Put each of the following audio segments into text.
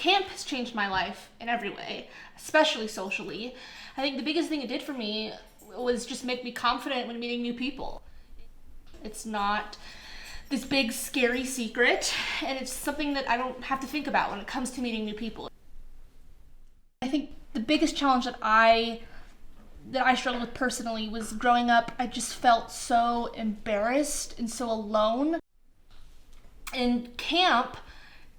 Camp has changed my life in every way, especially socially. I think the biggest thing it did for me was just make me confident when meeting new people. It's not this big scary secret, and it's something that I don't have to think about when it comes to meeting new people. I think the biggest challenge that I struggled with personally was growing up. I just felt so embarrassed and so alone. And camp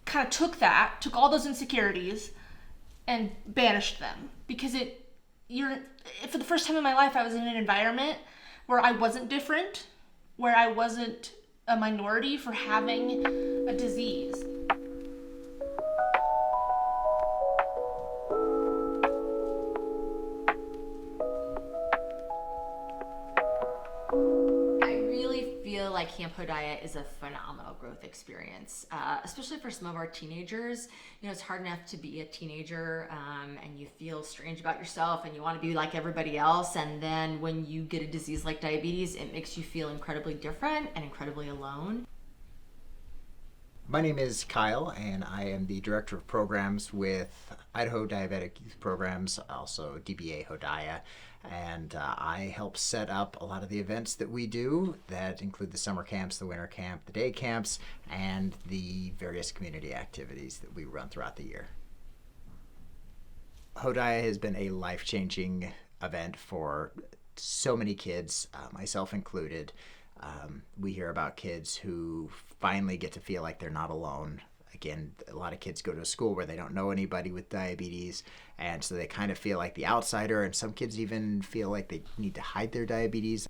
kind of took all those insecurities and banished them, because for the first time in my life, I was in an environment where I wasn't different, where I wasn't a minority for having a disease. Like Camp Hodia is a phenomenal growth experience, especially for some of our teenagers. It's hard enough to be a teenager and you feel strange about yourself and you want to be like everybody else, and then when you get a disease like diabetes, it makes you feel incredibly different and incredibly alone. My name is Kyle, and I am the Director of Programs with Idaho Diabetic Youth Programs, also DBA Hodia, and I help set up a lot of the events that we do that include the summer camps, the winter camp, the day camps, and the various community activities that we run throughout the year. Hodia has been a life-changing event for so many kids, myself included. We hear about kids who finally get to feel like they're not alone. Again, a lot of kids go to a school where they don't know anybody with diabetes, and so they kind of feel like the outsider, and some kids even feel like they need to hide their diabetes.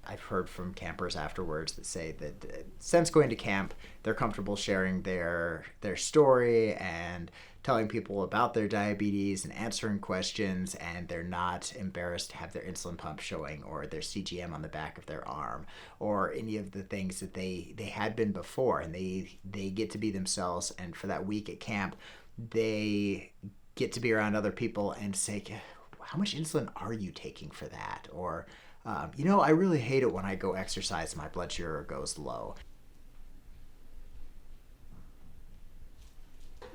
I've heard from campers afterwards that say that since going to camp, they're comfortable sharing their story and telling people about their diabetes and answering questions, and they're not embarrassed to have their insulin pump showing or their CGM on the back of their arm or any of the things that they had been before, and they get to be themselves. And for that week at camp, they get to be around other people and say, how much insulin are you taking for that? Or I really hate it when I go exercise and my blood sugar goes low.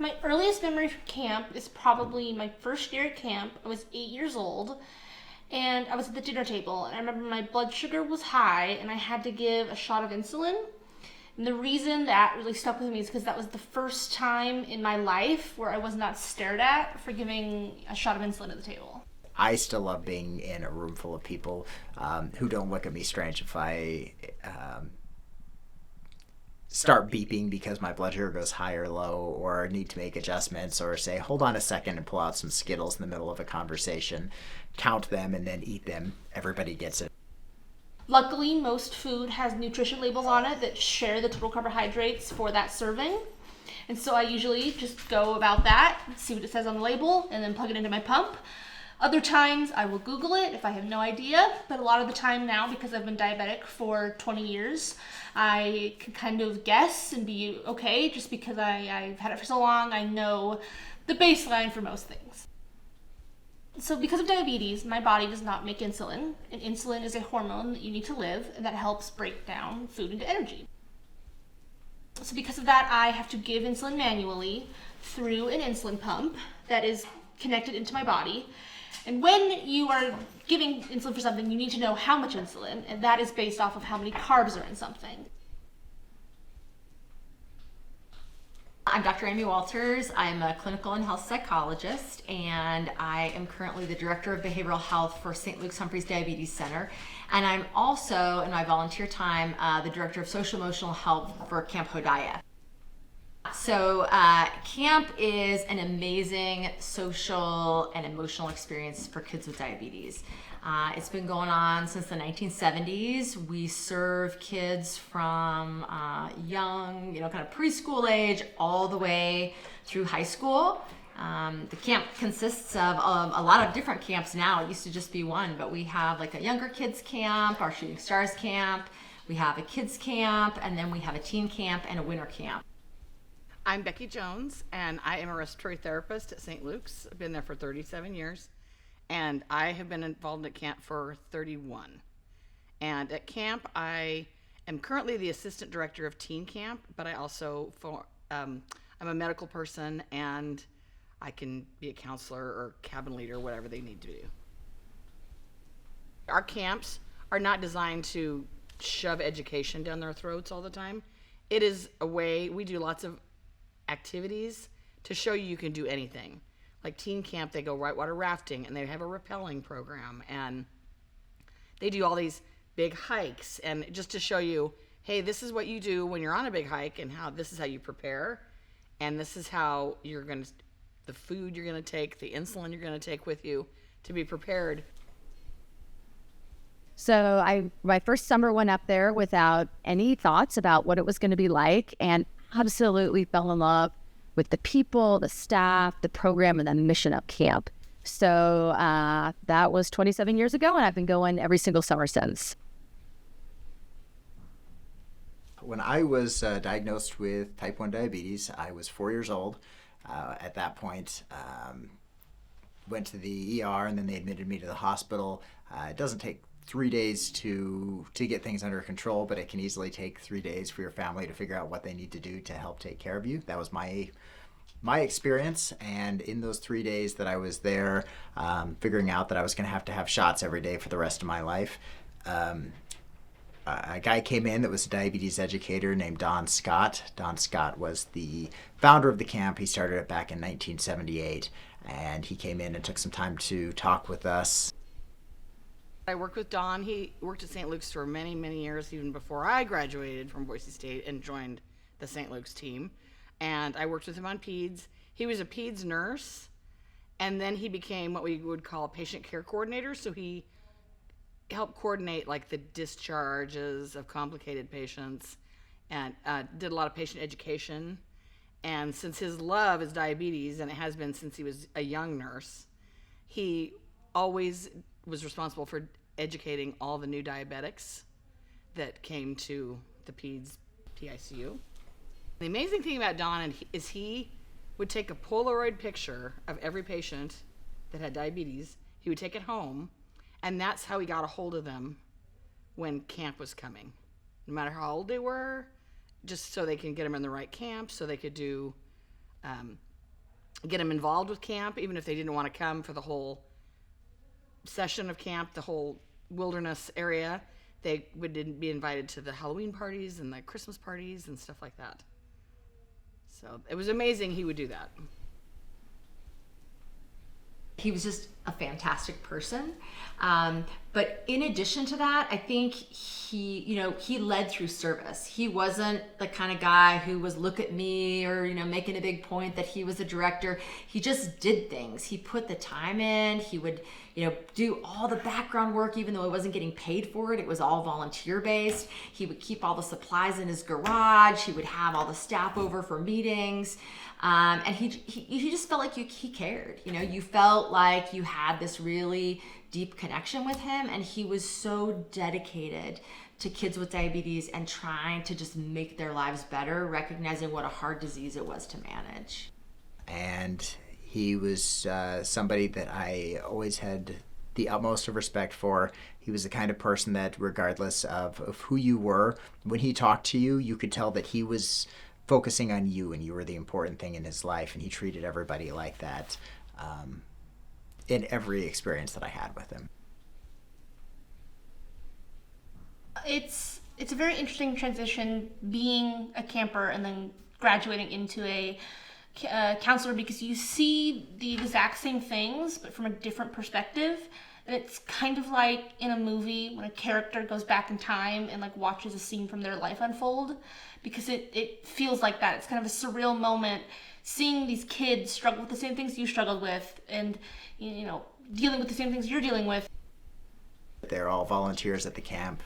My earliest memory from camp is probably my first year at camp. I was 8 years old, and I was at the dinner table, and I remember my blood sugar was high, and I had to give a shot of insulin. And the reason that really stuck with me is because that was the first time in my life where I was not stared at for giving a shot of insulin at the table. I still love being in a room full of people who don't look at me strange if I start beeping because my blood sugar goes high or low, or need to make adjustments, or say, hold on a second, and pull out some Skittles in the middle of a conversation, count them, and then eat them. Everybody gets it. Luckily, most food has nutrition labels on it that share the total carbohydrates for that serving. And so I usually just go about that, see what it says on the label, and then plug it into my pump. Other times I will Google it if I have no idea, but a lot of the time now, because I've been diabetic for 20 years, I can kind of guess and be okay just because I've had it for so long. I know the baseline for most things. So because of diabetes, my body does not make insulin, and insulin is a hormone that you need to live, and that helps break down food into energy. So because of that, I have to give insulin manually through an insulin pump that is connected into my body. And when you are giving insulin for something, you need to know how much insulin, and that is based off of how many carbs are in something. I'm Dr. Amy Walters. I'm a clinical and health psychologist, and I am currently the Director of Behavioral Health for St. Luke's Humphreys Diabetes Center. And I'm also, in my volunteer time, the Director of Social Emotional Health for Camp Hodia. So camp is an amazing social and emotional experience for kids with diabetes. It's been going on since the 1970s. We serve kids from young, kind of preschool age, all the way through high school. The camp consists of a lot of different camps now. It used to just be one, but we have like a younger kids camp, our Shooting Stars camp, we have a kids camp, and then we have a teen camp and a winter camp. I'm Becky Jones, and I am a respiratory therapist at St. Luke's. I've been there for 37 years, and I have been involved at camp for 31. And at camp, I am currently the assistant director of teen camp, but I also I'm a medical person, and I can be a counselor or cabin leader, whatever they need to do. Our camps are not designed to shove education down their throats all the time. It is a way, we do lots of activities to show you can do anything. Like teen camp, they go whitewater rafting, and they have a rappelling program, and they do all these big hikes, and just to show you, hey, this is what you do when you're on a big hike, and how this is how you prepare, and this is how you're going to, the food you're going to take, the insulin you're going to take with you to be prepared. So my first summer went up there without any thoughts about what it was going to be like, and absolutely fell in love with the people, the staff, the program, and the mission of camp. So that was 27 years ago, and I've been going every single summer since. When I was diagnosed with type 1 diabetes, I was 4 years old. At that point, went to the ER, and then they admitted me to the hospital. It doesn't take 3 days to get things under control, but it can easily take 3 days for your family to figure out what they need to do to help take care of you. That was my experience, and in those 3 days that I was there, figuring out that I was going to have shots every day for the rest of my life, a guy came in that was a diabetes educator named Don Scott. Don Scott was the founder of the camp. He started it back in 1978, and he came in and took some time to talk with us. I worked with Don. He worked at St. Luke's for many, many years, even before I graduated from Boise State and joined the St. Luke's team. And I worked with him on peds. He was a peds nurse, and then he became what we would call a patient care coordinator. So he helped coordinate like the discharges of complicated patients, and did a lot of patient education. And since his love is diabetes, and it has been since he was a young nurse, he always was responsible for educating all the new diabetics that came to the peds PICU. The amazing thing about Don is he would take a Polaroid picture of every patient that had diabetes. He would take it home, and that's how he got a hold of them when camp was coming. No matter how old they were, just so they can get them in the right camp, so they could do, get them involved with camp, even if they didn't want to come for the whole session of camp, the whole wilderness area. They would be invited to the Halloween parties and the Christmas parties and stuff like that. So it was amazing he would do that. He was just a fantastic person. But in addition to that, I think he led through service. He wasn't the kind of guy who was look at me or, making a big point that he was a director. He just did things. He put the time in. He would, do all the background work, even though he wasn't getting paid for it. It was all volunteer based. He would keep all the supplies in his garage. He would have all the staff over for meetings. And he just felt like he cared. You felt like you had this really deep connection with him, and he was so dedicated to kids with diabetes and trying to just make their lives better, recognizing what a hard disease it was to manage. And he was somebody that I always had the utmost of respect for. He was the kind of person that, regardless of who you were, when he talked to you, you could tell that he was focusing on you, and you were the important thing in his life, and he treated everybody like that in every experience that I had with him. It's a very interesting transition being a camper and then graduating into a counselor, because you see the exact same things but from a different perspective. And it's kind of like in a movie when a character goes back in time and watches a scene from their life unfold, because it feels like that. It's kind of a surreal moment seeing these kids struggle with the same things you struggled with, and dealing with the same things you're dealing with. They're all volunteers at the camp,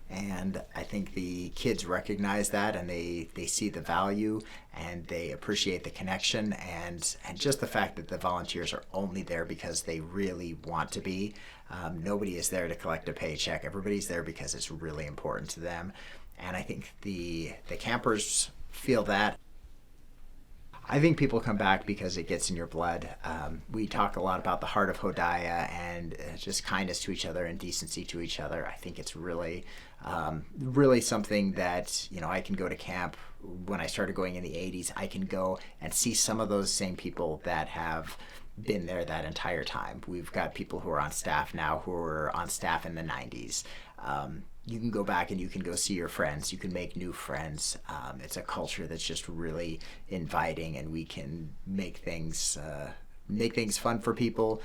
and I think the kids recognize that, and they see the value, and they appreciate the connection, and just the fact that the volunteers are only there because they really want to be. Nobody is there to collect a paycheck. Everybody's there because it's really important to them. And I think the campers feel that. I think people come back because it gets in your blood. We talk a lot about the heart of Hodia and just kindness to each other and decency to each other. I think it's really Really something that, I can go to camp. When I started going in the 80s, I can go and see some of those same people that have been there that entire time. We've got people who are on staff now who were on staff in the 90s. You can go back and you can go see your friends. You can make new friends. It's a culture that's just really inviting, and we can make things fun for people.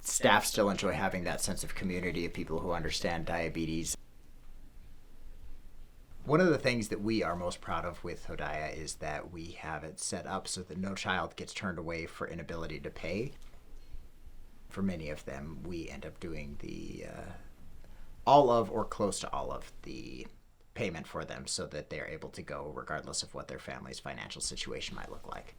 Staff still enjoy having that sense of community of people who understand diabetes. One of the things that we are most proud of with Hodia is that we have it set up so that no child gets turned away for inability to pay. For many of them, we end up doing the all of or close to all of the payment for them so that they're able to go regardless of what their family's financial situation might look like.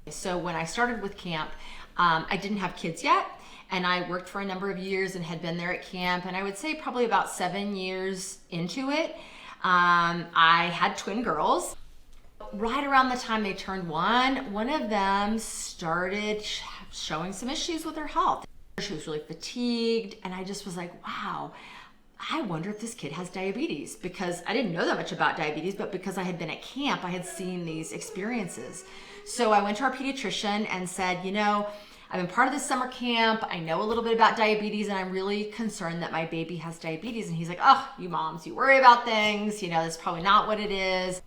So when I started with camp, I didn't have kids yet, and I worked for a number of years and had been there at camp, and I would say probably about 7 years into it, I had twin girls. Right around the time they turned one of them started showing some issues with her health. She was really fatigued, and I just was like, wow, I wonder if this kid has diabetes, because I didn't know that much about diabetes, but because I had been at camp, I had seen these experiences. So I went to our pediatrician and said, I've been part of this summer camp. I know a little bit about diabetes, and I'm really concerned that my baby has diabetes. And he's like, oh, you moms, you worry about things. That's probably not what it is.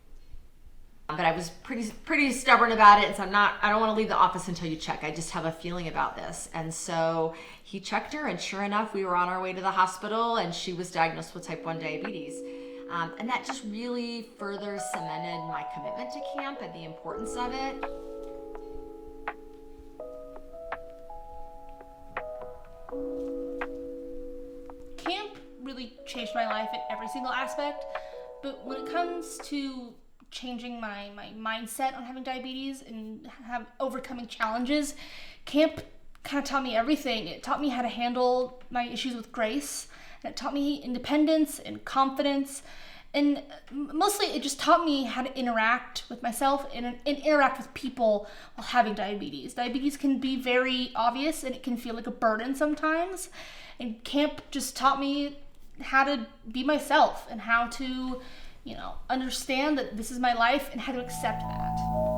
But I was pretty stubborn about it, and so I don't want to leave the office until you check. I just have a feeling about this. And so he checked her, and sure enough, we were on our way to the hospital, and she was diagnosed with type 1 diabetes. And that just really further cemented my commitment to camp and the importance of it. Camp really changed my life in every single aspect, but when it comes to changing my mindset on having diabetes and overcoming challenges, camp kind of taught me everything. It taught me how to handle my issues with grace, and it taught me independence and confidence, and mostly it just taught me how to interact with myself and interact with people while having diabetes. Diabetes can be very obvious, and it can feel like a burden sometimes, and camp just taught me how to be myself and how to understand that this is my life and how to accept that.